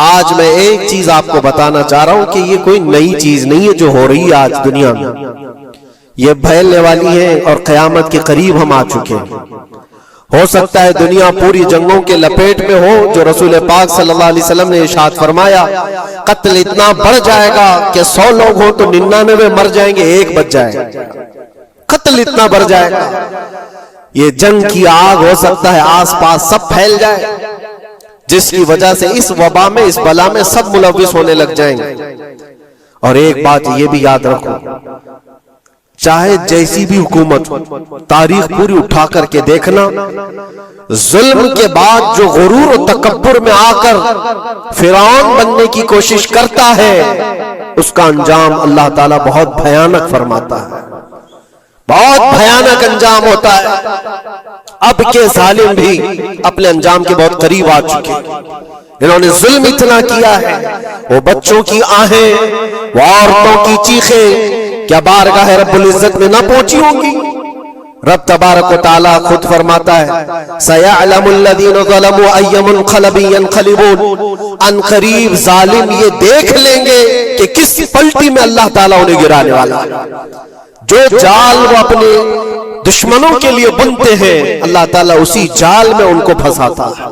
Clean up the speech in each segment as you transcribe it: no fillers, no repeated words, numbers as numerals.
آج میں ایک چیز آپ کو بتانا چاہ رہا ہوں کہ یہ کوئی نئی چیز نہیں ہے جو ہو رہی ہے آج دنیا میں، یہ پھیلنے والی ہے اور قیامت کے قریب ہم آ چکے ہیں۔ ہو سکتا ہے دنیا پوری جنگوں کے لپیٹ میں ہو، جو رسول پاک صلی اللہ علیہ وسلم نے ارشاد فرمایا قتل اتنا بڑھ جائے گا کہ 100 لوگ ہوں تو 99 مر جائیں گے، ایک بچ جائے گا، قتل اتنا بڑھ جائے گا۔ یہ جنگ کی آگ ہو سکتا ہے آس پاس سب پھیل جائے، جس کی وجہ سے اس وبا میں، اس بلا میں سب ملوث ہونے لگ جائیں گے۔ اور ایک بات یہ بھی یاد رکھو، چاہے جیسی بھی حکومت، تاریخ پوری اٹھا کر کے دیکھنا، ظلم کے بعد جو غرور و تکبر میں آ کر فرعون بننے کی کوشش کرتا ہے، اس کا انجام اللہ تعالیٰ بہت بھیانک فرماتا ہے، بہت بھیانک انجام ہوتا ہے۔ اب کے ظالم بھی اپنے انجام کے بہت قریب آ چکے، انہوں نے ظلم اتنا کیا ہے، وہ بچوں کی آہیں، وہ عورتوں کی چیخیں کیا بارگاہ رب العزت میں نہ پہنچی ہوں گی؟ رب تبارک و تعالیٰ خود فرماتا ہے سَيَعْلَمُ الَّذِينَ ظَلَمُوا أَيَّ مُنْقَلَبٍ يَنْقَلِبُونَ، ان قریب ظالم یہ دیکھ لیں گے کہ کس پلٹی میں اللہ تعالیٰ انہیں گرانے والا ہے۔ جو جال وہ اپنے دشمنوں کے لیے بنتے ہیں، اللہ تعالیٰ اسی جال میں ان کو پھنساتا ہے۔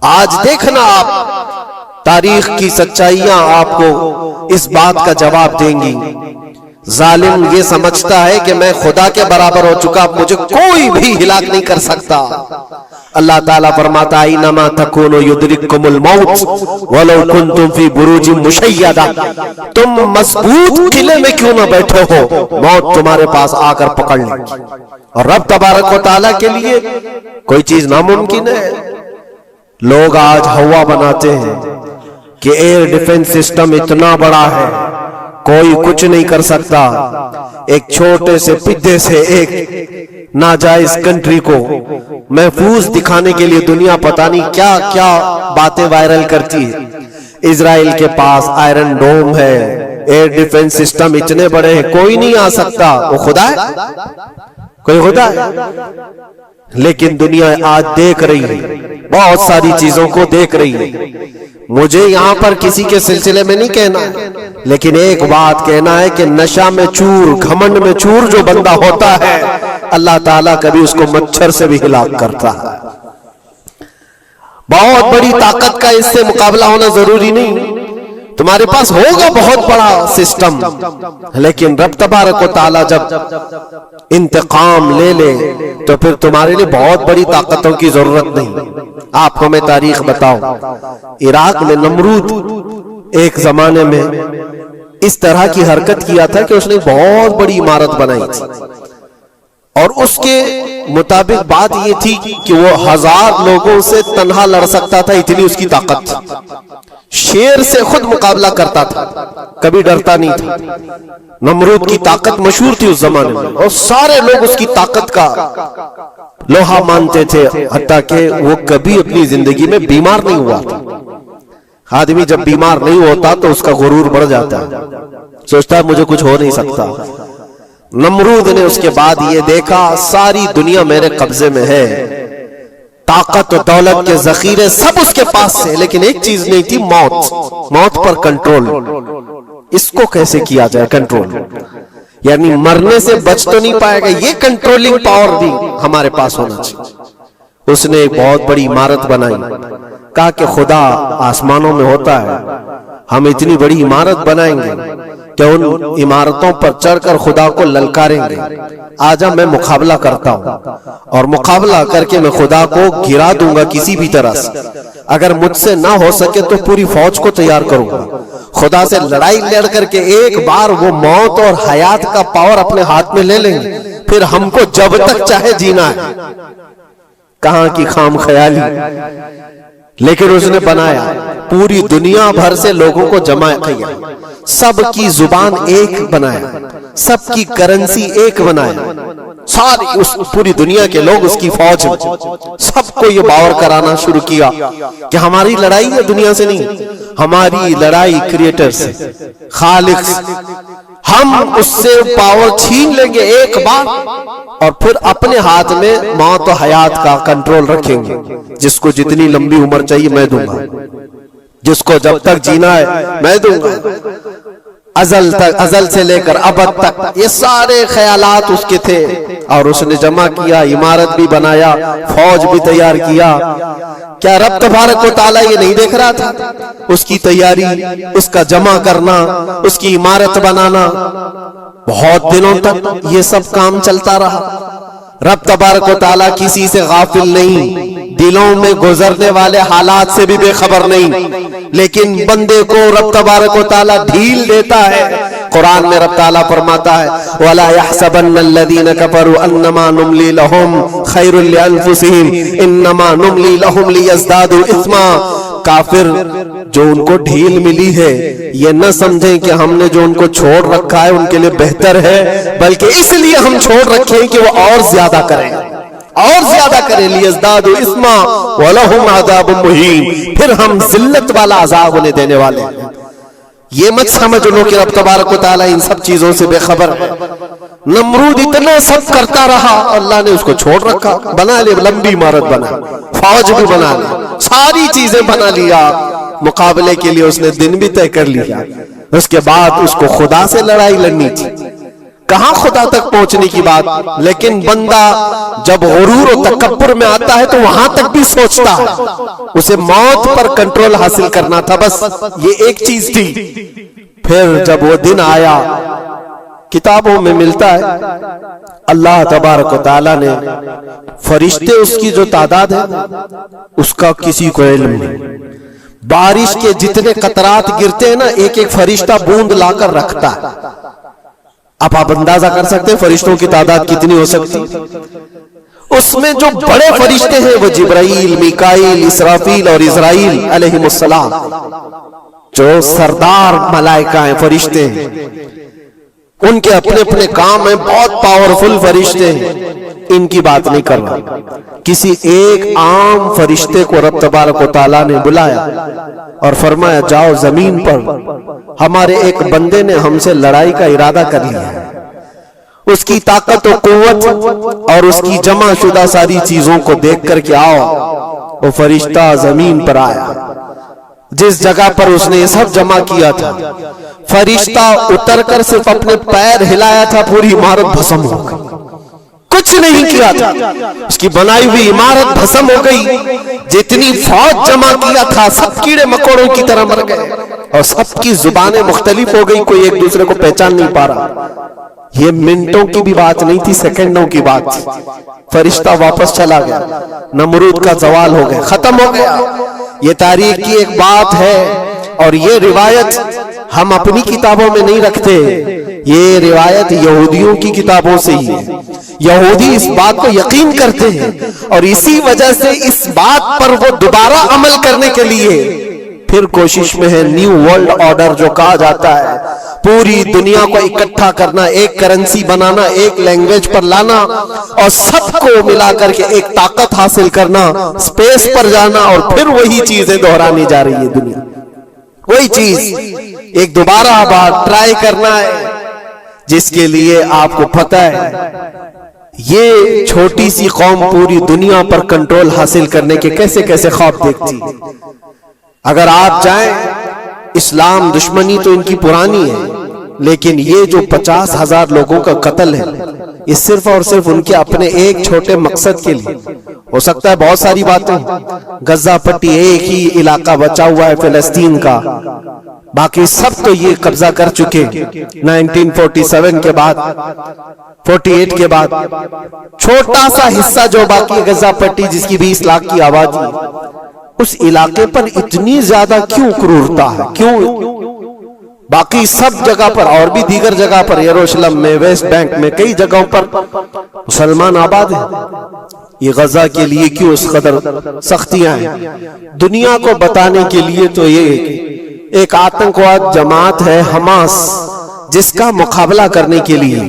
آج دیکھنا آپ، تاریخ کی سچائیاں آپ کو اس بات کا جواب دیں گی۔ ظالم یہ سمجھتا ہے کہ میں خدا کے برابر ہو چکا، مجھے کوئی بھی ہلاک نہیں کر سکتا۔ اللہ تعالیٰ فرماتا ہے اینما تکونوا یدرککم الموت ولو کنتم فی بروج مشیدہ، تم مضبوط قلعے میں کیوں نہ بیٹھے ہو، موت تمہارے پاس آ کر پکڑ لے گی۔ اور رب تبارک و تعالیٰ کے لیے کوئی چیز ناممکن ہے۔ لوگ آج ہوا بناتے ہیں کہ ایئر ڈیفنس سسٹم اتنا بڑا ہے کوئی کچھ نہیں کر سکتا، ایک چھوٹے سے پدے سے ایک ناجائز کنٹری کو محفوظ دکھانے کے لیے دنیا پتہ نہیں کیا کیا باتیں وائرل کرتی ہے۔ اسرائیل کے پاس آئرن ڈوم ہے، ایئر ڈیفنس سسٹم اتنے بڑے ہیں، کوئی نہیں آ سکتا۔ وہ خدا ہے؟ کوئی خدا ہے؟ لیکن دنیا آج دیکھ رہی ہے، بہت ساری چیزوں کو دیکھ رہی ہے۔ مجھے یہاں پر کسی کے سلسلے میں نہیں کہنا، لیکن ایک بات کہنا ہے کہ نشہ میں چور، گھمنڈ میں چور جو بندہ ہوتا ہے، اللہ تعالیٰ کبھی اس کو مچھر سے بھی ہلاک کرتا ہے۔ بہت بڑی طاقت کا اس سے مقابلہ ہونا ضروری نہیں، تمہارے پاس ہوگا بہت بڑا سسٹم، لیکن رب تبارک و تعالیٰ جب انتقام لے لے تو پھر تمہارے لیے بہت بڑی طاقتوں کی ضرورت نہیں۔ آپ کو میں تاریخ بتاؤں، عراق میں نمرود ایک زمانے میں اس طرح کی حرکت کیا تھا کہ اس نے بہت بڑی عمارت بنائی تھی، اور اس کے مطابق بات یہ تھی کہ وہ 1000 لوگوں سے تنہا لڑ سکتا تھا، اتنی اس کی طاقت تھی۔ شیر سے خود مقابلہ کرتا تھا، کبھی ڈرتا نہیں تھا۔ نمرود کی طاقت مشہور تھی اس زمانے میں، اور سارے لوگ اس کی طاقت کا لوہا مانتے تھے، حتیٰ کہ وہ کبھی اپنی زندگی میں بیمار نہیں ہوا تھا۔ آدمی جب بیمار نہیں ہوتا تو اس کا غرور بڑھ جاتا ہے، سوچتا ہے مجھے کچھ ہو نہیں سکتا۔ نمرود نے اس کے بعد یہ دیکھا ساری دنیا میرے قبضے میں ہے، طاقت و دولت کے ذخیرے سب اس کے پاس سے، لیکن ایک چیز نہیں تھی، موت پر کنٹرول۔ اس کو کیسے کیا جائے کنٹرول؟ یعنی مرنے سے بچ تو نہیں پائے گا، یہ کنٹرولنگ پاور بھی ہمارے پاس ہونا چاہیے۔ اس نے ایک بہت بڑی عمارت بنائی، کہا کہ خدا آسمانوں میں ہوتا ہے، ہم اتنی بڑی عمارت بنائیں گے کہ ان عمارتوں پر چڑھ کر خدا کو للکاریں گے۔ آجا میں مقابلہ کرتا ہوں، اور مقابلہ کر کے میں خدا کو گرا دوں گا کسی بھی طرح سے۔ اگر مجھ سے نہ ہو سکے تو پوری فوج کو تیار کروں گا، خدا سے لڑائی لڑ کر کے ایک بار وہ موت اور حیات کا پاور اپنے ہاتھ میں لے لیں گے، پھر ہم کو جب تک چاہے جینا ہے۔ کہاں کی خام خیالی، لیکن اس نے بنایا، پوری دنیا بھر سے لوگوں کو جمع کیا، سب کی زبان ایک بنایا، سب کی کرنسی ایک بنایا، ساری اس پوری دنیا کے لوگ اس کی فوج میں، سب کو یہ باور کرانا شروع کیا کہ ہماری لڑائی ہے دنیا سے نہیں، ہماری لڑائی کریٹر سے، خالق سے۔ ہم اس سے پاور چھین لیں گے ایک بار، اور پھر اپنے ہاتھ میں موت و حیات کا کنٹرول رکھیں گے، جس کو جتنی لمبی عمر چاہیے میں دوں گا۔ جس کو جب تک جینا ہے میں دوں گا، ازل سے لے کر ابد تک یہ سارے خیالات اس کے تھے، اور اس نے جمع کیا، عمارت بھی بنایا، فوج بھی تیار کیا۔ کیا رب تبارک و تعالیٰ یہ نہیں دیکھ رہا تھا؟ اس کی تیاری، اس کا جمع کرنا، اس کی عمارت بنانا، بہت دنوں تک یہ سب کام چلتا رہا۔ رب تبارک و تعالیٰ کسی سے غافل نہیں، دلوں میں گزرنے والے حالات سے بھی بے خبر نہیں، لیکن بندے کو رب تبارک و تعالیٰ ڈھیل دیتا ہے۔ قرآن میں رب تعالیٰ فرماتا ہے وَلَا يَحْسَبَنَّ الَّذِينَ كَفَرُوا أَنَّمَا نُمْلِي لَهُمْ خَيْرٌ لِأَنفُسِهِمْ إِنَّمَا نُمْلِي لَهُمْ لِيَزْدَادُوا إِثْمًا۔ کافر جو ان کو ڈھیل ملی ہے یہ نہ سمجھیں کہ ہم نے جو ان کو چھوڑ رکھا ہے ان کے لیے بہتر ہے، بلکہ اس لیے ہم چھوڑ رکھیں کہ وہ اور زیادہ کریں، اور زیادہ کریں، لیزدادوا اثما ولہم عذاب مہین، پھر ہم ذلت والا عذاب انہیں دینے والے ہیں۔ یہ مت سمجھ لو کہ رب تبارک و تعالیٰ ان سب چیزوں سے بے خبر ہے۔ نمرود اتنا سب کرتا رہا، اللہ نے اس کو چھوڑ رکھا، بنا لے، لمبی عمارت بنا، فوج بھی بنا لی، ساری چیزیں بنا لیا، مقابلے کے لیے اس نے دن بھی طے کر لیا۔ اس کے بعد اس کو خدا سے لڑائی لڑنی تھی، کہاں خدا تک پہنچنے کی بات، لیکن بندہ جب غرور و تکبر میں آتا ہے تو وہاں تک بھی سوچتا ہے، اسے موت پر کنٹرول حاصل کرنا تھا، بس یہ ایک چیز تھی۔ پھر جب وہ دن آیا، کتابوں میں ملتا ہے اللہ تبارک و تعالیٰ نے فرشتے اس کی جو تعداد ہے اس کا کسی کو علم نہیں۔ بارش کے جتنے قطرات گرتے ہیں نا، ایک ایک فرشتہ بوند لا کر رکھتا ہے۔ اب آپ اندازہ کر سکتے ہیں فرشتوں کی تعداد کتنی ہو سکتی۔ اس میں جو بڑے فرشتے ہیں وہ جبرائیل، میکائیل، اسرافیل اور اسرائیل علیہم السلام، جو سردار ملائکہ ہیں، فرشتے ہیں، ان کے اپنے اپنے کام ہیں، بہت پاورفل فرشتے ہیں۔ ان کی بات نہیں کر رہا، کسی ایک عام فرشتے کو رب تبارک و تعالیٰ نے بلایا اور فرمایا جاؤ زمین پر، ہمارے ایک بندے نے ہم سے لڑائی کا ارادہ کر لیا ہے، اس کی طاقت و قوت اور اس کی جمع شدہ ساری چیزوں کو دیکھ کر کے آؤ۔ وہ فرشتہ زمین پر آیا، جس جگہ پر اس نے یہ سب جمع کیا تھا، فرشتہ اتر کر صرف اپنے پیر ہلایا تھا، پوری عمارت بھسم ہو گئی، کچھ نہیں کیا تھا، اس کی بنائی ہوئی عمارت بھسم ہو گئی۔ جتنی فوج جمع کیا تھا سب کیڑے مکوڑوں کی طرح مر گئے، اور سب کی زبانیں مختلف ہو گئی، کوئی ایک دوسرے کو پہچان نہیں پا رہا۔ یہ منٹوں کی بھی بات نہیں تھی، سیکنڈوں کی بات تھی۔ فرشتہ واپس چلا گیا، نمرود کا زوال ہو گیا، ختم ہو گیا۔ یہ تاریخ کی ایک بات ہے، اور یہ روایت ہم اپنی کتابوں میں نہیں رکھتے، یہ روایت یہودیوں کی کتابوں سے ہی ہے۔ یہودی اس بات کو یقین کرتے ہیں، اور اسی وجہ سے اس بات پر وہ دوبارہ عمل کرنے کے لیے پھر کوشش میں ہے۔ نیو ورلڈ آرڈر جو کہا جاتا ہے، پوری دنیا کو اکٹھا کرنا، ایک کرنسی بنانا، ایک لینگویج پر لانا، اور سب کو ملا کر کے ایک طاقت حاصل کرنا، اسپیس پر جانا، اور پھر وہی چیزیں دہرانی جا رہی ہے دنیا، وہی چیز ایک دوبارہ بار ٹرائی کرنا ہے، جس کے لیے آپ کو پتہ ہے یہ چھوٹی سی قوم پوری دنیا پر کنٹرول حاصل کرنے کے کیسے کیسے خواب دیکھتی ہے۔ اگر آپ جائیں، اسلام دشمنی تو ان کی پرانی ہے، لیکن یہ جو 50,000 لوگوں کا قتل ہے، یہ صرف اور صرف ان کے اپنے ایک چھوٹے مقصد کے لیے۔ ہو سکتا ہے بہت ساری باتیں، غزہ پٹی ایک ہی علاقہ بچا ہوا ہے فلسطین کا، باقی سب تو یہ قبضہ کر چکے 1947 کے بعد، 48 کے بعد۔ چھوٹا سا حصہ جو باقی غزہ پٹی جس کی 20 لاکھ کی آبادی، اس علاقے پر اتنی زیادہ کیوں کرورتا ہے؟ کیوں؟ باقی سب جگہ پر اور بھی دیگر جگہ پر، یروشلم میں، ویسٹ بینک میں، کئی جگہوں پر مسلمان آباد ہیں۔ یہ غزہ کے لیے کیوں اس قدر سختیاں ہیں؟ دنیا کو بتانے کے لیے تو یہ ایک آتنکواد جماعت ہے حماس، جس کا مقابلہ کرنے کے لیے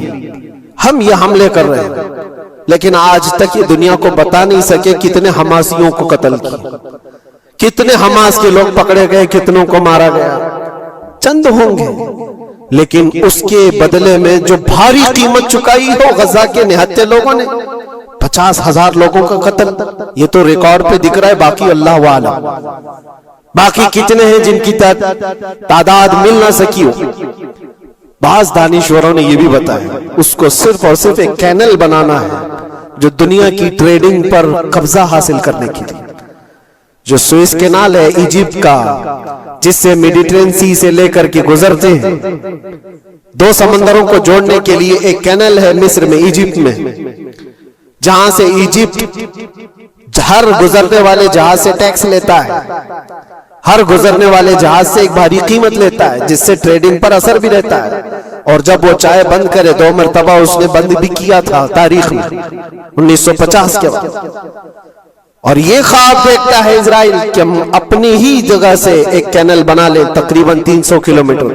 ہم یہ حملے کر رہے ہیں، لیکن آج تک یہ دنیا کو بتا نہیں سکے کتنے حماسیوں کو قتل کیا، کتنے حماس کے لوگ پکڑے گئے، کتنوں کو مارا گیا، چند ہوں گے، لیکن اس کے بدلے میں جو بھاری قیمت چکائی ہو غزہ کے نہتے لوگوں نے، 50,000 لوگوں کا قتل، یہ تو ریکارڈ پہ دکھ رہا ہے، باقی اللہ عالم۔ باقی کتنے ہیں جن کی تعداد مل نہ سکی ہو؟ بعض دانشوروں نے یہ بھی بتایا اس کو صرف اور صرف ایک کینل بنانا ہے جو دنیا کی ٹریڈنگ پر قبضہ حاصل کرنے کے لیے. جو سوئس کینال ہے ایجپٹ کا، جس سے میڈیٹرین سی سے لے کر کے گزرتے ہیں، دو سمندروں کو جوڑنے کے لیے ایک کینل ہے مصر میں، ایجپٹ میں، جہاں سے ایجپٹ ہر گزرنے والے جہاز سے ٹیکس لیتا ہے، ہر گزرنے والے جہاز سے ایک بھاری قیمت لیتا ہے، جس سے ٹریڈنگ پر اثر بھی رہتا ہے. اور جب وہ چاہے بند کرے، 2 مرتبہ اس نے بند بھی کیا تھا تاریخ میں 1950 کے وقت. اور یہ خواب دیکھتا ہے اسرائیل کہ ہم اپنی ہی جگہ سے ایک کینل بنا لیں تقریباً 300 کلومیٹر،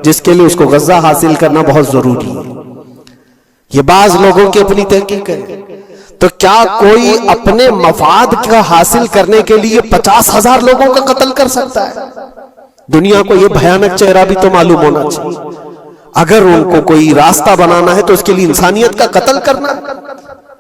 جس کے لیے اس کو غزہ حاصل کرنا بہت ضروری ہے. یہ بعض لوگوں کی اپنی تحقیق ہے. تو کیا کوئی اپنے مفاد کا حاصل کرنے کے لیے 50,000 لوگوں کا قتل کر سکتا ہے؟ دنیا کو یہ بھیانک چہرہ بھی تو معلوم ہونا چاہیے. اگر ان کو کوئی راستہ بنانا ہے تو اس کے لیے انسانیت کا قتل کرنا.